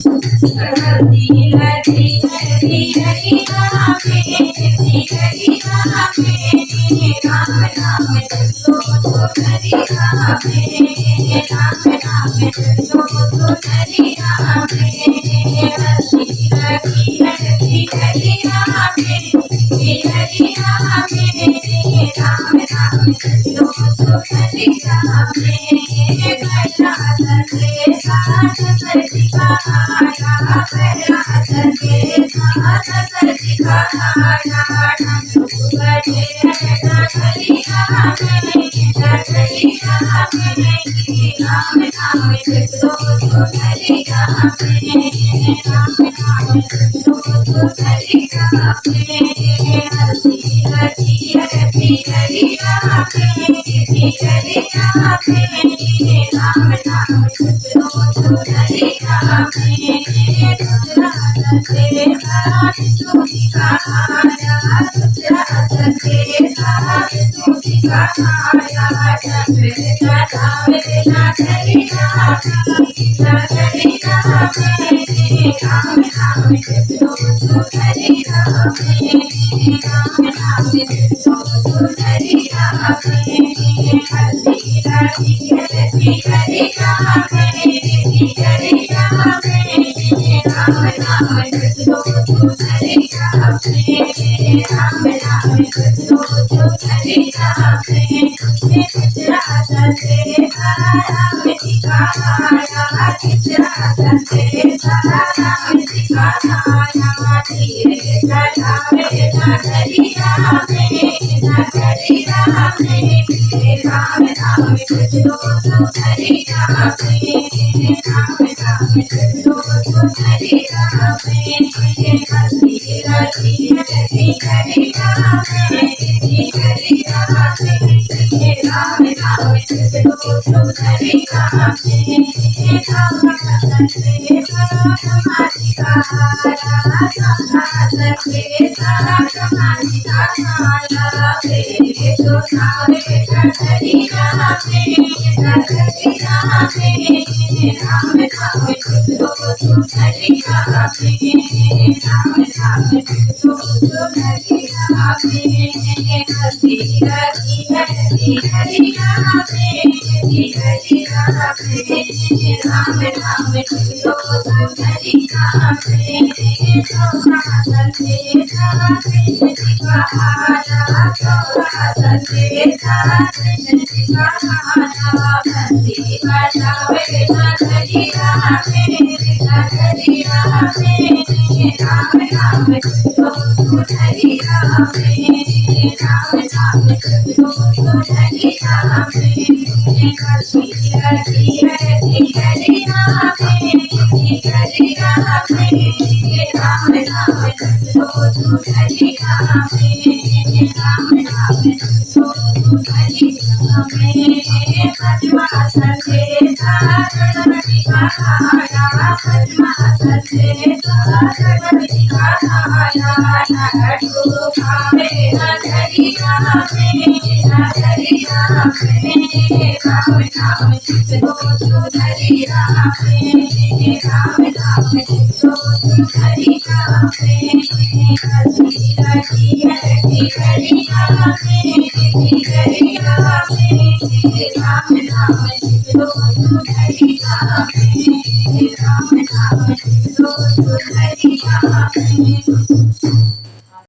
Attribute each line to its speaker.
Speaker 1: हल्दी लगी हल्दी हरिया में हरिया में राम राम चलो तो हरिया में राम राम चलो तो हरिया में हल्दी लगी हल्दी हरिया में हरिया में राम राम चलो तो हरिया में कैला सके साथ दिखाया कैला सके साथ दिखाया बजे नगरिया में राम राम चलो तो हरिया में राम राम चलो तो हरिया में हल्दी लगी हल्दी हरिया में हरिया में राम राम चलो तो हरिया में गुजरात से साथ दिखाया गुजरात से साथ दिखाया चंद्र चढ़ावे नगरिया नगरिया में राम राम चलो तो हरिया में राम राम चलो तो हरिया में हल्दी लगी हल्दी हरिया में हरिया में राम राम चलो तो हरिया में राम राम चलो तो हरिया में गुजरात से राम दिखाया गुजरात से राम दिखाया धीरे चढ़ावे नगरिया में राम राम चलो तो हरिया में राम राम चलो तो हरिया में हल्दी लगी हल्दी हरिया में हरिया में राम राम चलो तो हरिया में राम से